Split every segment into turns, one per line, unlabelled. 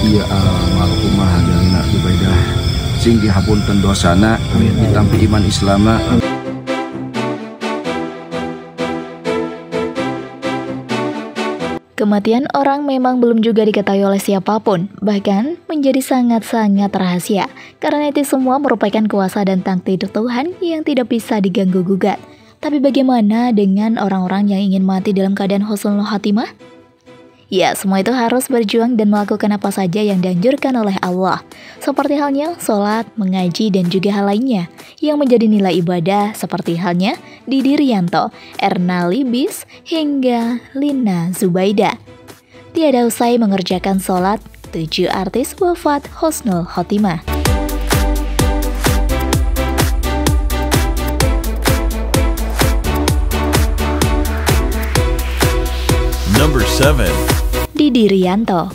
Ieu almarhumah Dalina Zubaidah sing dihapunten dosana, ditampi iman Islama.
Kematian orang memang belum juga diketahui oleh siapapun, bahkan menjadi sangat-sangat rahasia. Karena itu semua merupakan kuasa dan takdir Tuhan yang tidak bisa diganggu-gugat. Tapi bagaimana dengan orang-orang yang ingin mati dalam keadaan husnul khotimah? Ya, semua itu harus berjuang dan melakukan apa saja yang dianjurkan oleh Allah. Seperti halnya sholat, mengaji, dan juga hal lainnya yang menjadi nilai ibadah seperti halnya Didi Rianto, Erna Libis, hingga Lina Zubaidah. Tiada usai mengerjakan sholat, 7 artis wafat husnul khotimah.
Number 7.
Didi Rianto.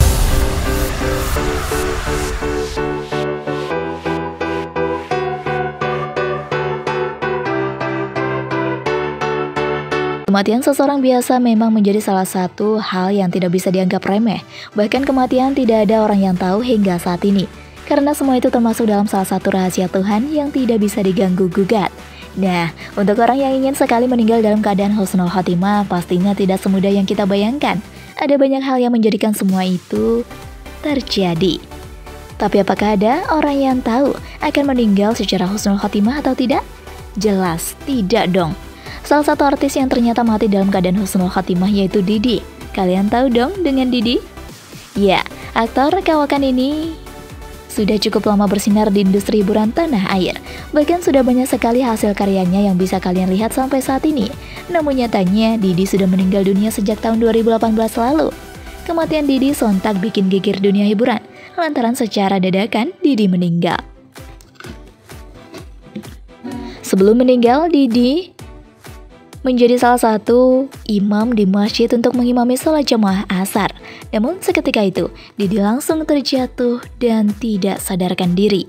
Kematian seseorang biasa memang menjadi salah satu hal yang tidak bisa dianggap remeh. Bahkan kematian tidak ada orang yang tahu hingga saat ini. Karena semua itu termasuk dalam salah satu rahasia Tuhan yang tidak bisa diganggu-gugat. Nah, untuk orang yang ingin sekali meninggal dalam keadaan husnul khotimah, pastinya tidak semudah yang kita bayangkan. Ada banyak hal yang menjadikan semua itu terjadi. Tapi apakah ada orang yang tahu akan meninggal secara husnul khotimah atau tidak? Jelas tidak dong. Salah satu artis yang ternyata mati dalam keadaan husnul khotimah yaitu Didi. Kalian tahu dong dengan Didi? Ya, aktor kawakan ini sudah cukup lama bersinar di industri hiburan tanah air. Bahkan sudah banyak sekali hasil karyanya yang bisa kalian lihat sampai saat ini. Namun nyatanya, Didi sudah meninggal dunia sejak tahun 2018 lalu. Kematian Didi sontak bikin geger dunia hiburan, lantaran secara dadakan Didi meninggal. Sebelum meninggal, Didi menjadi salah satu imam di masjid untuk mengimami sholat jamaah asar. Namun seketika itu, Didi langsung terjatuh dan tidak sadarkan diri.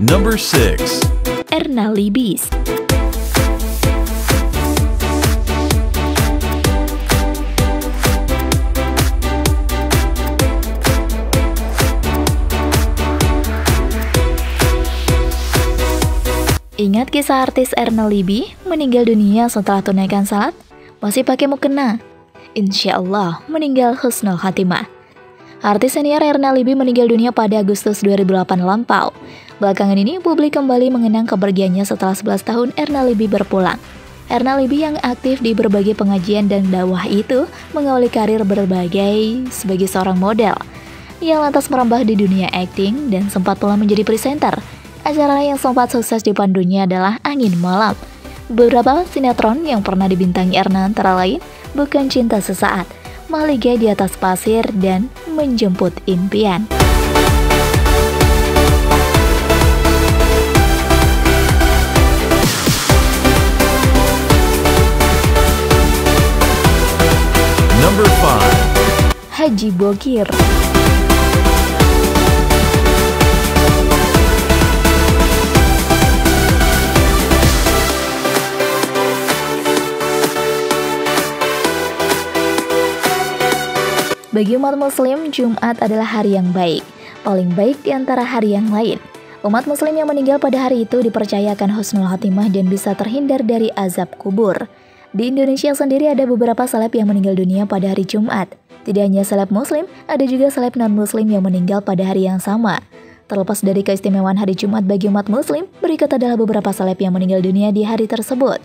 Number 6.
Erna Libis. Ingat kisah artis Erna Libis meninggal dunia setelah tunaikan salat? Masih pakai mukena? Insya Allah meninggal husnul khatimah. Artis senior Erna Libis meninggal dunia pada Agustus 2008 lampau. Belakangan ini publik kembali mengenang kepergiannya setelah 11 tahun Erna Libis berpulang. Erna Libis yang aktif di berbagai pengajian dan dakwah itu mengawali karir berbagai sebagai seorang model. Ia lantas merambah di dunia akting dan sempat pula menjadi presenter. Acara yang sempat sukses dipandunya adalah Angin Malam. Beberapa sinetron yang pernah dibintangi Erna antara lain Bukan Cinta Sesaat, Mahligai di Atas Pasir, dan Menjemput Impian.
Number 5.
Haji Bokir. Bagi umat muslim, Jumat adalah hari yang baik, paling baik di antara hari yang lain. Umat muslim yang meninggal pada hari itu dipercayakan husnul khotimah dan bisa terhindar dari azab kubur. Di Indonesia sendiri ada beberapa seleb yang meninggal dunia pada hari Jumat. Tidak hanya seleb muslim, ada juga seleb non-muslim yang meninggal pada hari yang sama. Terlepas dari keistimewaan hari Jumat bagi umat muslim, berikut adalah beberapa seleb yang meninggal dunia di hari tersebut.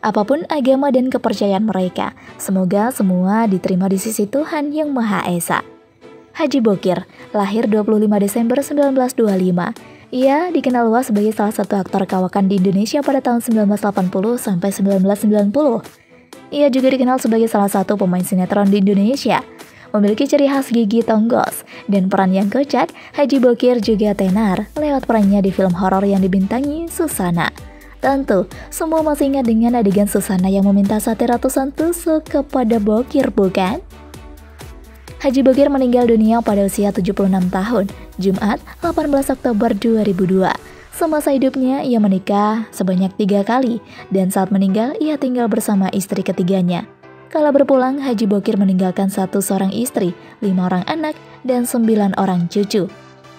Apapun agama dan kepercayaan mereka, semoga semua diterima di sisi Tuhan Yang Maha Esa. Haji Bokir, lahir 25 Desember 1925. Ia dikenal luas sebagai salah satu aktor kawakan di Indonesia pada tahun 1980 sampai 1990. Ia juga dikenal sebagai salah satu pemain sinetron di Indonesia. Memiliki ciri khas gigi tonggos dan peran yang kocak, Haji Bokir juga tenar lewat perannya di film horor yang dibintangi Susana. Tentu, semua masih ingat dengan adegan Susana yang meminta sate ratusan tusuk kepada Bokir, bukan? Haji Bokir meninggal dunia pada usia 76 tahun. Jumat 18 Oktober 2002. Semasa hidupnya ia menikah sebanyak 3 kali dan saat meninggal ia tinggal bersama istri ketiganya. Kala berpulang, Haji Bokir meninggalkan 1 seorang istri, 5 orang anak, dan 9 orang cucu.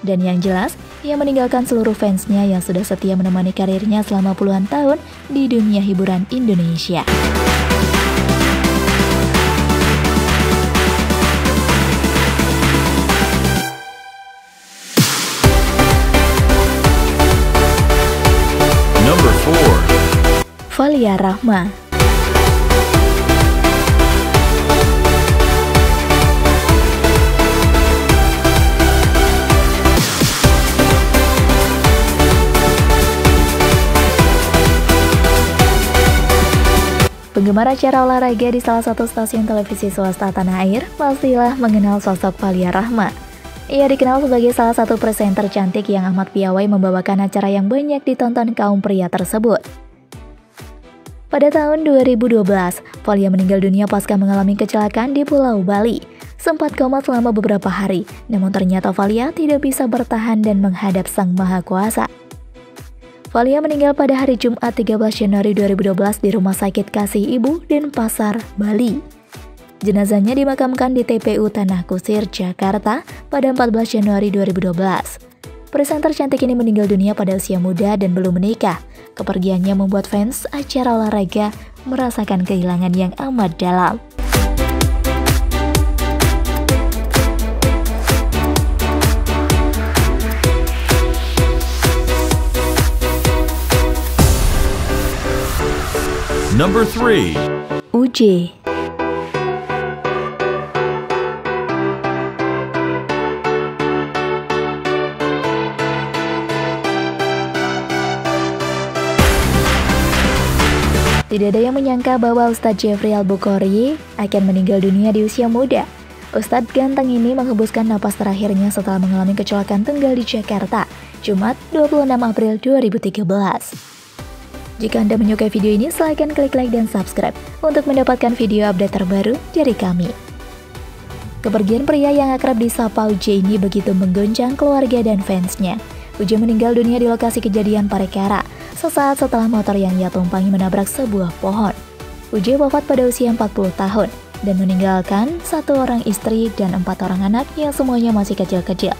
Dan yang jelas, ia meninggalkan seluruh fansnya yang sudah setia menemani karirnya selama puluhan tahun di dunia hiburan Indonesia.
Number 4.
Valia Rahma. Penggemar acara olahraga di salah satu stasiun televisi swasta tanah air pastilah mengenal sosok Valia Rahma. Ia dikenal sebagai salah satu presenter cantik yang amat piawai membawakan acara yang banyak ditonton kaum pria tersebut. Pada tahun 2012, Valia meninggal dunia pasca mengalami kecelakaan di Pulau Bali. Sempat koma selama beberapa hari, namun ternyata Valia tidak bisa bertahan dan menghadap Sang Maha Kuasa. Valia meninggal pada hari Jumat 13 Januari 2012 di Rumah Sakit Kasih Ibu Denpasar, Bali. Jenazahnya dimakamkan di TPU Tanah Kusir, Jakarta pada 14 Januari 2012. Presenter cantik ini meninggal dunia pada usia muda dan belum menikah. Kepergiannya membuat fans acara olahraga merasakan kehilangan yang amat dalam.
Number 3.
UJ. Tidak ada yang menyangka bahwa Ustadz Jeffrey Al-Bukhari akan meninggal dunia di usia muda. Ustadz ganteng ini menghembuskan napas terakhirnya setelah mengalami kecelakaan tunggal di Jakarta, Jumat 26 April 2013. Jika Anda menyukai video ini, silahkan klik like dan subscribe untuk mendapatkan video update terbaru dari kami. Kepergian pria yang akrab disapa UJ ini begitu menggoncang keluarga dan fansnya. UJ meninggal dunia di lokasi kejadian perkara, sesaat setelah motor yang ia tumpangi menabrak sebuah pohon. UJ wafat pada usia 40 tahun dan meninggalkan 1 orang istri dan 4 orang anak yang semuanya masih kecil-kecil.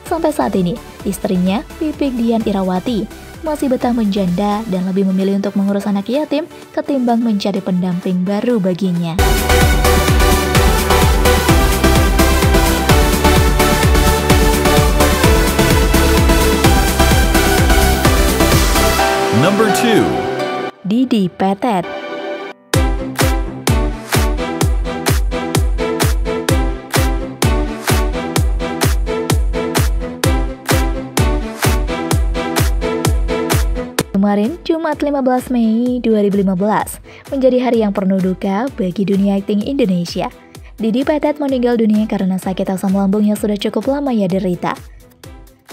Sampai saat ini, istrinya, Pipik Dian Irawati, masih betah menjanda dan lebih memilih untuk mengurus anak yatim ketimbang mencari pendamping baru baginya.
Number 2.
Didi Petet. Kemarin, Jumat 15 Mei 2015, menjadi hari yang penuh duka bagi dunia akting Indonesia. Didi Petet meninggal dunia karena sakit asam lambung yang sudah cukup lama ia derita.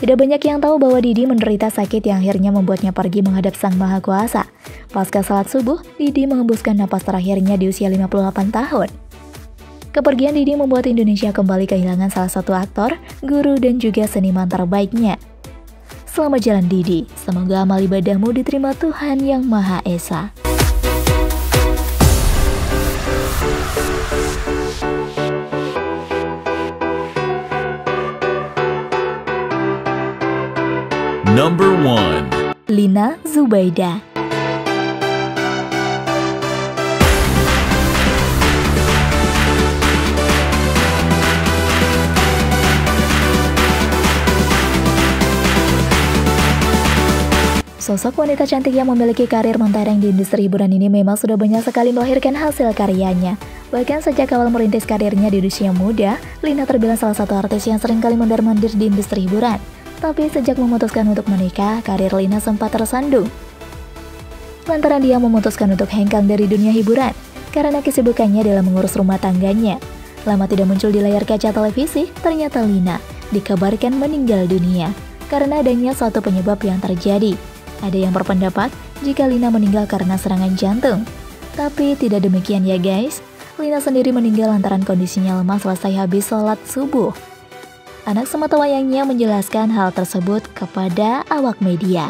Tidak banyak yang tahu bahwa Didi menderita sakit yang akhirnya membuatnya pergi menghadap Sang Maha Kuasa. Pasca salat subuh, Didi menghembuskan napas terakhirnya di usia 58 tahun. Kepergian Didi membuat Indonesia kembali kehilangan salah satu aktor, guru, dan juga seniman terbaiknya. Selamat jalan Didi, semoga amal ibadahmu diterima Tuhan Yang Maha Esa.
Number 1.
Lina Zubaida. Sosok wanita cantik yang memiliki karir mentereng di industri hiburan ini memang sudah banyak sekali melahirkan hasil karyanya. Bahkan sejak awal merintis karirnya di usia muda, Lina terbilang salah satu artis yang sering kali mondar-mandir di industri hiburan. Tapi sejak memutuskan untuk menikah, karir Lina sempat tersandung. Lantaran dia memutuskan untuk hengkang dari dunia hiburan, karena kesibukannya dalam mengurus rumah tangganya. Lama tidak muncul di layar kaca televisi, ternyata Lina dikabarkan meninggal dunia karena adanya suatu penyebab yang terjadi. Ada yang berpendapat jika Lina meninggal karena serangan jantung. Tapi tidak demikian ya guys. Lina sendiri meninggal lantaran kondisinya lemah selesai habis sholat subuh. Anak sematawayangnya menjelaskan hal tersebut kepada awak media.